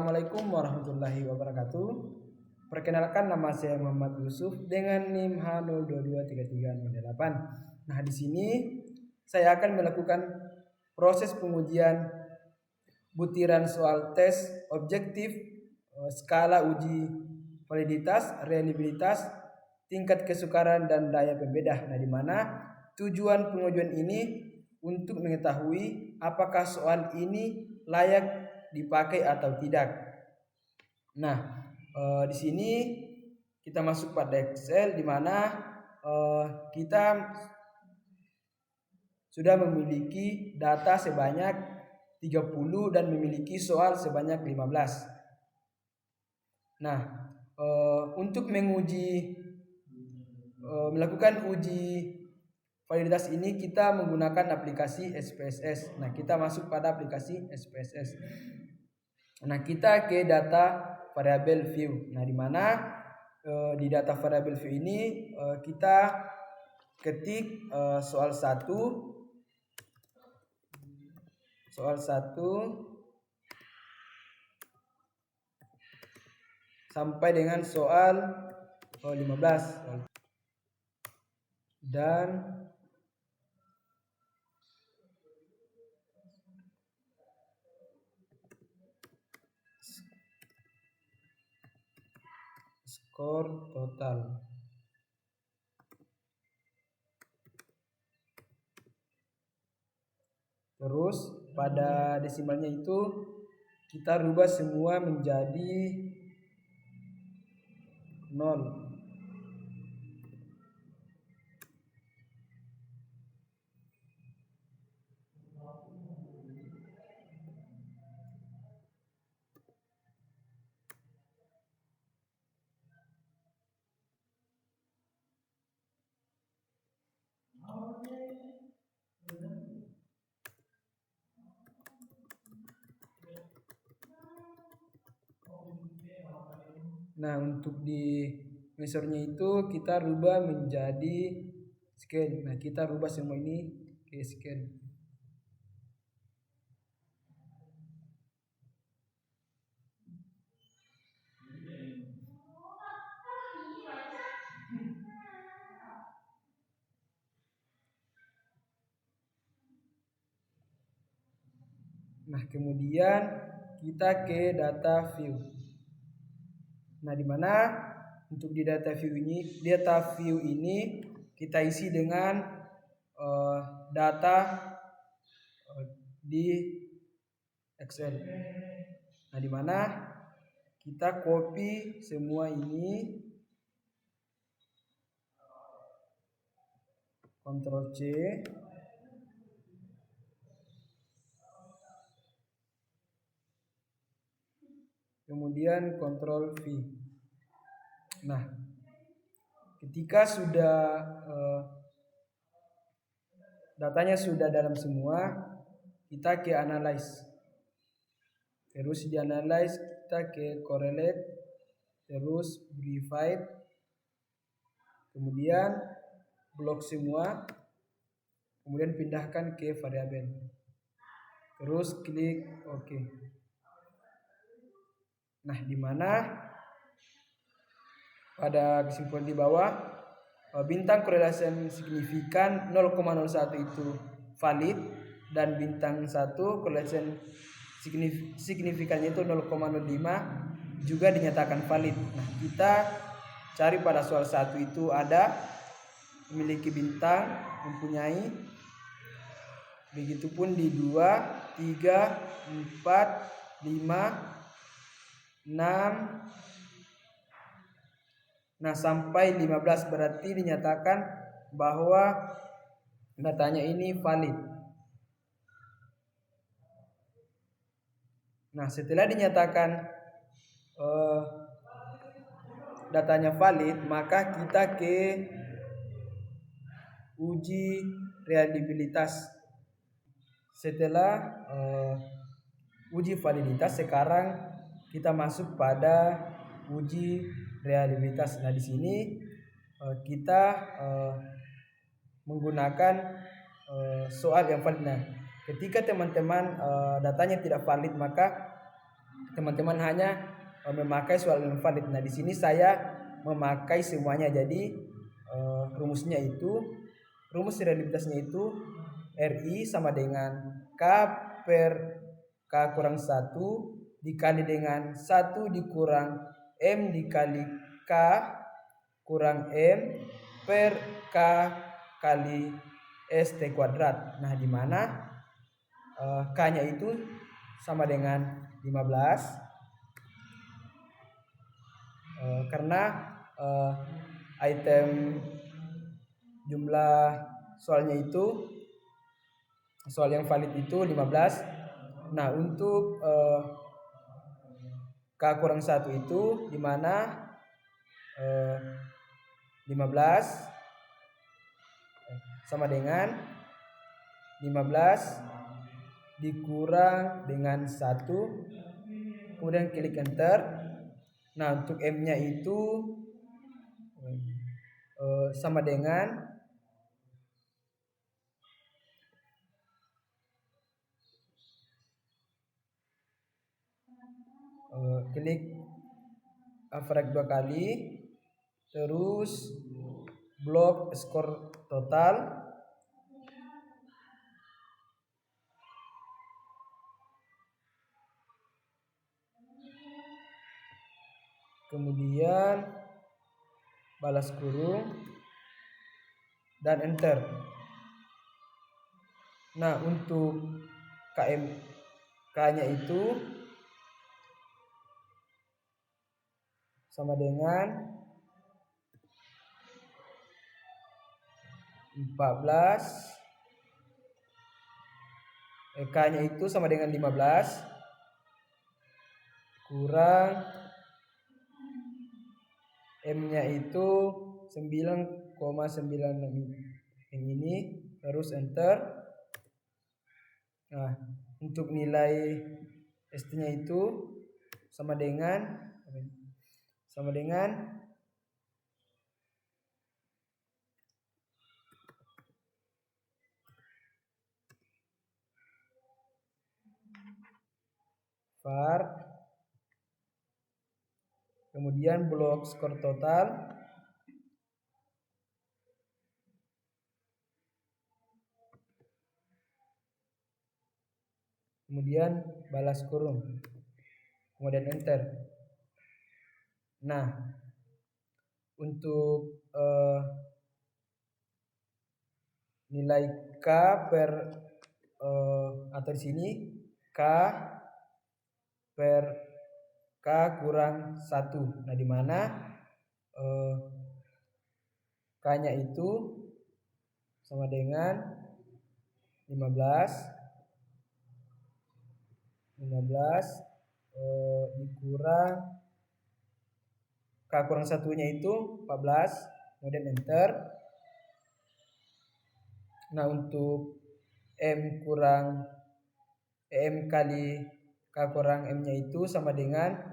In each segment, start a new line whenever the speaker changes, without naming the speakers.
Assalamualaikum warahmatullahi wabarakatuh. Perkenalkan, nama saya Muhammad Yusuf dengan NIM H0223308. Nah, di sini saya akan melakukan proses pengujian butiran soal tes objektif skala uji validitas, reliabilitas, tingkat kesukaran dan daya pembedah. Nah, di mana tujuan pengujian ini untuk mengetahui apakah soal ini layak dipakai atau tidak. Nah, di sini kita masuk pada Excel, di mana kita sudah memiliki data sebanyak 30 dan memiliki soal sebanyak 15. Nah, untuk melakukan uji validitas ini kita menggunakan aplikasi SPSS. Nah, kita masuk pada aplikasi SPSS. Nah, kita ke data variabel view. Nah, di mana di data variabel view ini kita ketik soal 1 sampai dengan soal 15 dan skor total. Terus pada desimalnya itu kita rubah semua menjadi 0. Nah, untuk di mesornya itu kita rubah menjadi sekian. Nah, kita rubah semua ini ke sekian. Nah, kemudian kita ke data view. Nah, di mana untuk di data view ini kita isi dengan data di Excel. Nah, di mana kita copy semua ini, Ctrl C, kemudian Ctrl V. Nah, ketika sudah datanya sudah dalam semua, kita ke analyze. Terus di analyze kita ke correlate, terus verified, kemudian blok semua, kemudian pindahkan ke variabel. Terus klik OK. Nah, di mana pada kesimpulan di bawah bintang correlation signifikan 0,01 itu valid dan bintang 1 correlation signifikannya itu 0,05 juga dinyatakan valid. Nah, kita cari pada soal 1 itu ada memiliki bintang, mempunyai, begitupun di 2, 3, 4, 5, 6. Nah, sampai 15 berarti dinyatakan bahwa datanya ini valid. Nah, setelah dinyatakan datanya valid, maka kita ke uji reliabilitas. Setelah uji validitas, sekarang kita masuk pada uji reliabilitas. Nah, di sini kita menggunakan soal yang valid. Nah, ketika teman-teman datanya tidak valid, maka teman-teman hanya memakai soal yang valid. Nah, di sini saya memakai semuanya. Jadi rumusnya itu, rumus reliabilitasnya itu RI sama dengan K per K kurang 1 dikali dengan 1 dikurang M dikali K kurang M per K kali ST kuadrat. Nah, di mana K-nya itu sama dengan 15 karena item jumlah soalnya itu, soal yang valid itu 15. Nah, untuk K kurang 1 itu dimana 15 sama dengan 15 dikurang dengan 1, kemudian klik enter. Nah, untuk M nya itu sama dengan klik frag 2 kali, terus blok skor total, kemudian balas kurung dan enter. Nah, untuk K-nya itu sama dengan 14, K-nya itu sama dengan 15 kurang M-nya itu 9,96 yang ini, terus enter. Nah, untuk nilai ST-nya itu sama dengan var kemudian blok skor total, kemudian balas kurung, kemudian enter. Nah, untuk nilai K per atau di sini K per K kurang 1. Nah, di mana K-nya itu sama dengan 15 dikurang K kurang 1-nya itu 14, kemudian enter. Nah, untuk M kali K kurang M-nya itu sama dengan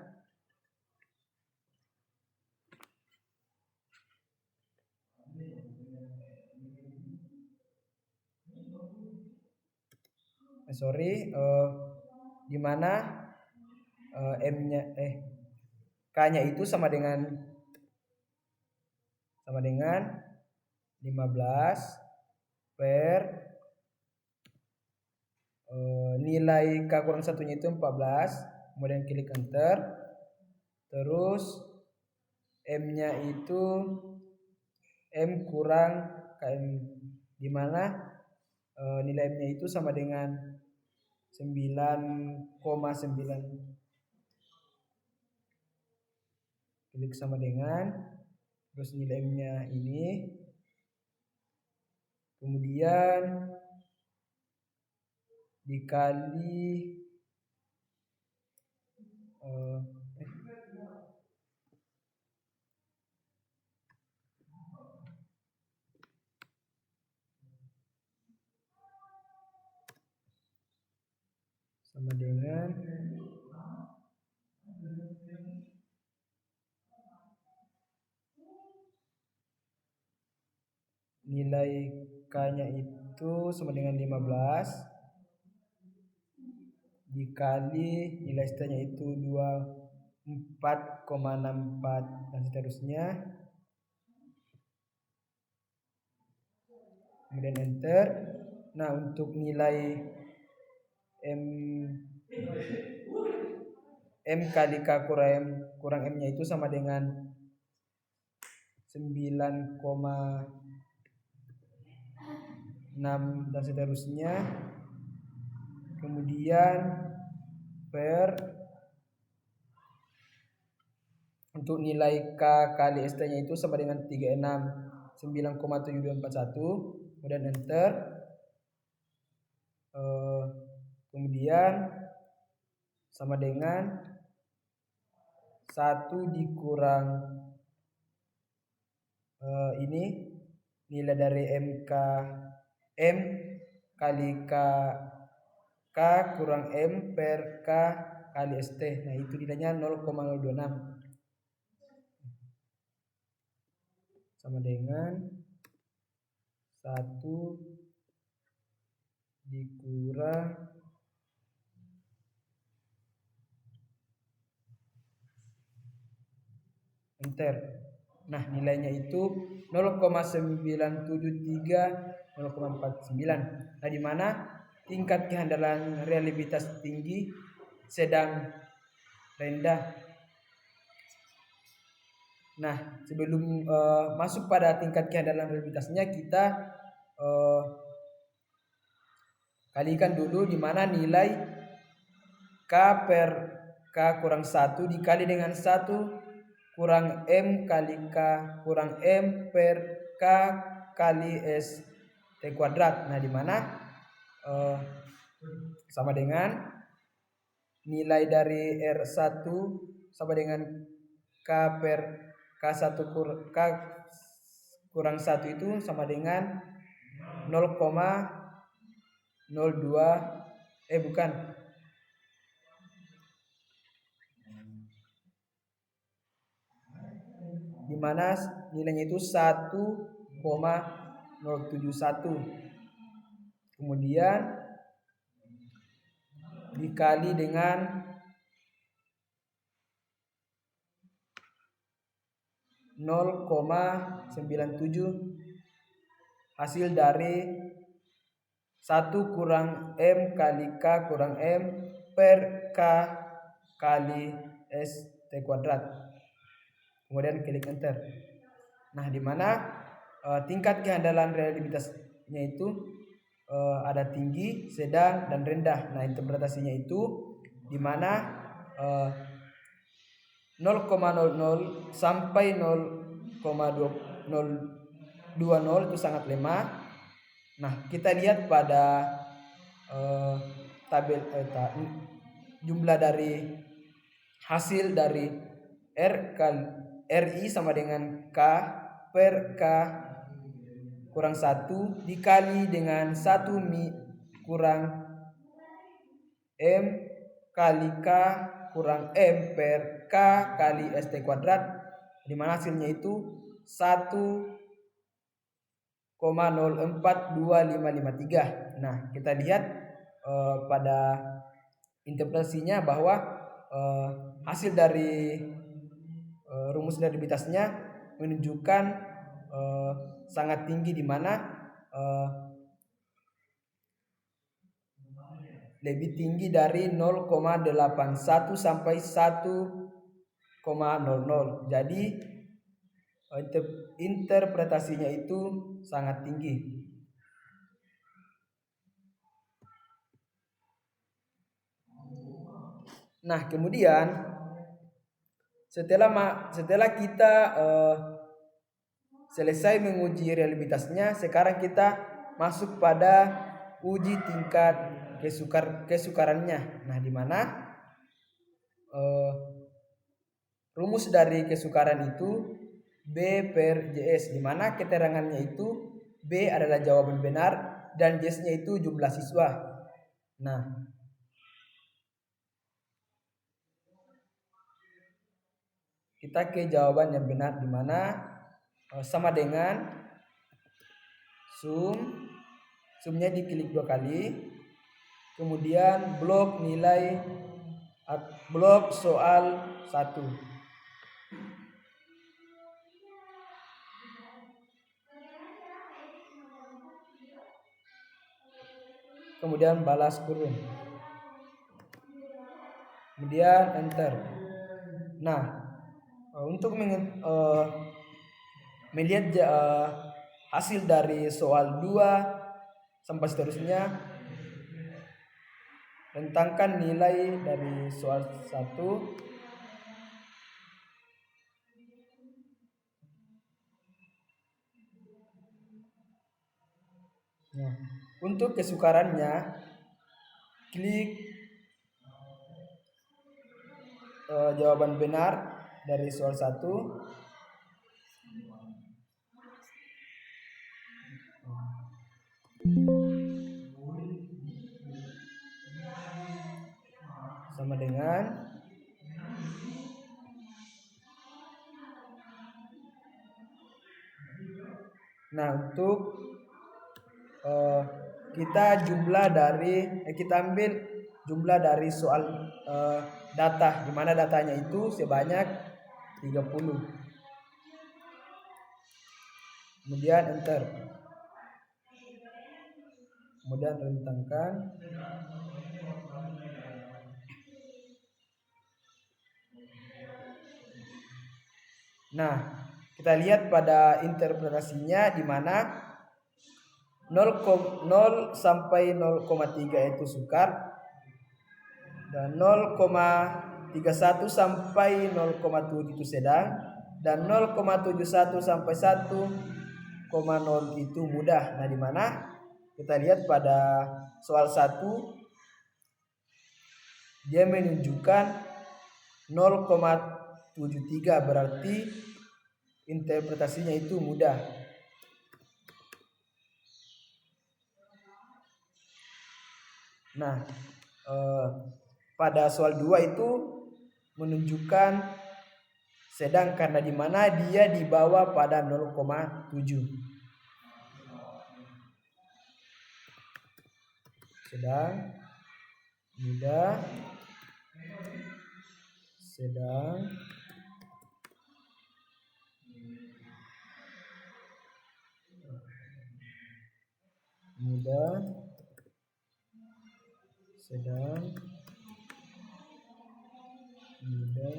di mana K-nya itu sama dengan 15 per nilai K kurang 1-nya itu 14, kemudian klik enter. Terus M-nya itu M kurang KM, di mana nilai M-nya itu sama dengan 9,9, klik sama dengan, terus nilai M-nya ini, kemudian dikali sama dengan nilai K-nya itu sama dengan 15 dikali nilai S-nya itu 24,64 dan seterusnya. Kemudian enter. Nah, untuk nilai M kali K kurang M-nya itu sama dengan 9,6 dan seterusnya. Kemudian untuk nilai K kali ST-nya itu sama dengan 9,7241. Kemudian enter. Kemudian sama dengan 1 dikurang ini nilai dari M kali K kurang M per K kali ST. Nah, itu nilainya 0,026 sama dengan 1 dikurang enter. Nah, nilainya itu 0,973 0,49. Nah, di mana tingkat kehandalan reliabilitas tinggi, sedang, rendah. Nah, sebelum masuk pada tingkat kehandalan reliabilitasnya, kita kalikan dulu di mana nilai K per K kurang 1 dikali dengan 1 kurang M kali K kurang M per K kali S T kuadrat. Nah, di mana sama dengan nilai dari R1 sama dengan K per K1 K kurang 1 itu sama dengan 0,02 di mana nilainya itu 1,071. Kemudian dikali dengan 0,97 hasil dari 1 kurang M kali K kurang M per K kali S T kuadrat. Kemudian klik enter. Nah, di mana tingkat kehandalan reliabilitasnya itu ada tinggi, sedang, dan rendah. Nah, interpretasinya itu di mana 0,00 sampai 0,20 itu sangat lemah. Nah, kita lihat pada tabel jumlah dari hasil dari RI sama dengan K per K kurang 1 dikali dengan 1 kurang M kali K kurang M per K kali ST kuadrat, di mana hasilnya itu 1,042553. Nah, kita lihat pada interpretasinya bahwa hasil dari rumus reliabilitasnya menunjukkan sangat tinggi, di mana lebih tinggi dari 0,81 sampai 1,00. Jadi interpretasinya itu sangat tinggi. Nah, kemudian setelah kita selesai menguji reliabilitasnya, sekarang kita masuk pada uji tingkat kesukarannya. Nah, di mana rumus dari kesukaran itu B per JS, di mana keterangannya itu B adalah jawaban benar dan JS-nya itu jumlah siswa. Nah, kita ke jawaban yang benar, di mana sama dengan sumnya diklik 2 kali, kemudian blok soal 1. Kemudian balas kurung. Kemudian enter. Nah, untuk melihat hasil dari soal 2 sampai seterusnya, rentangkan nilai dari soal 1. Nah, untuk kesukarannya, klik jawaban benar dari soal 1. Sama dengan untuk kita ambil jumlah dari soal data, di mana datanya itu sebanyak 30. Kemudian enter. Kemudian rentangkan. Nah, kita lihat pada interpretasinya di mana 0 sampai 0,3 itu sukar, dan 0,31 sampai 0,7 itu sedang, dan 0,71 sampai 1,0 itu mudah. Nah, di mana kita lihat pada soal 1 dia menunjukkan 0,73, berarti interpretasinya itu mudah. Nah, pada soal 2 itu menunjukkan sedang karena di mana dia dibawa pada 0,7. Sedang, mudah, sedang, mudah, sedang, mudah,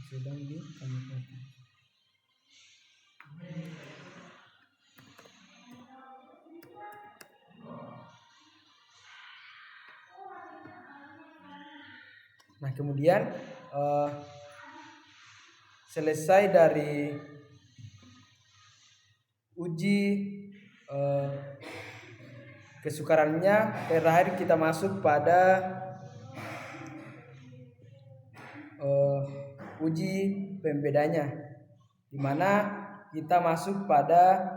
sedang ditanggapi. Nah, kemudian selesai dari uji kesukarannya, terakhir kita masuk pada uji pembedanya, di mana kita masuk pada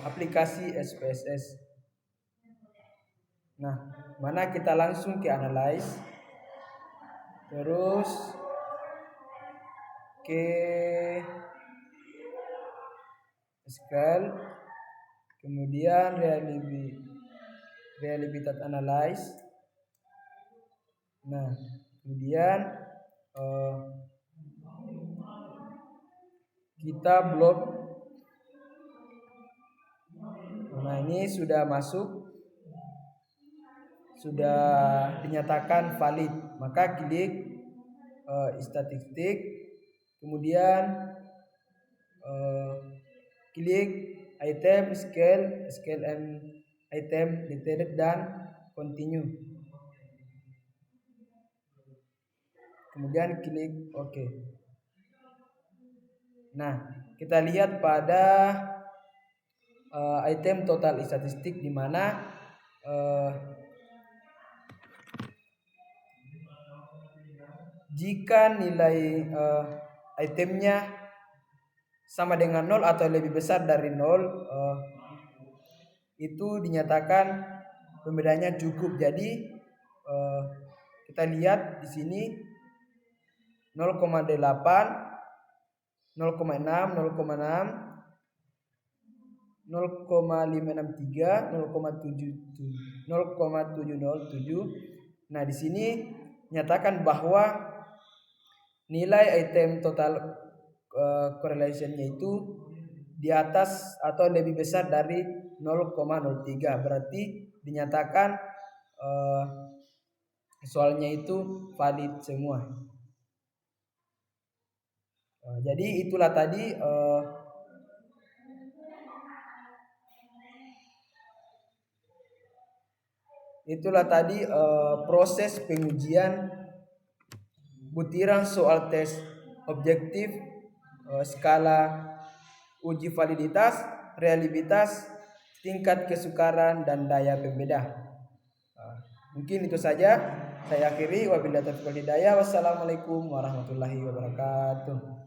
aplikasi SPSS. Nah, mana kita langsung ke analyze, terus ke scale, kemudian reliability analyze. Nah, kemudian kita blok. Nah, ini sudah masuk, sudah dinyatakan valid, maka klik statistik, kemudian klik item, scale item, detailed, dan continue. Kemudian klik OK. Nah, kita lihat pada item total statistik di mana jika nilai itemnya sama dengan 0 atau lebih besar dari 0, itu dinyatakan pembedanya cukup. Jadi kita lihat di sini 0,8, 0,6, 0,6, 0,563, 0,707. Nah, di sini nyatakan bahwa nilai item total correlationnya itu di atas atau lebih besar dari 0,03. Berarti dinyatakan soalnya itu valid semua. Jadi itulah tadi proses pengujian butiran soal tes objektif, skala uji validitas, reliabilitas, tingkat kesukaran, dan daya pembeda. Mungkin itu saja. Saya akhiri. Wabillahi taufiq wal hidayah. Wassalamualaikum warahmatullahi wabarakatuh.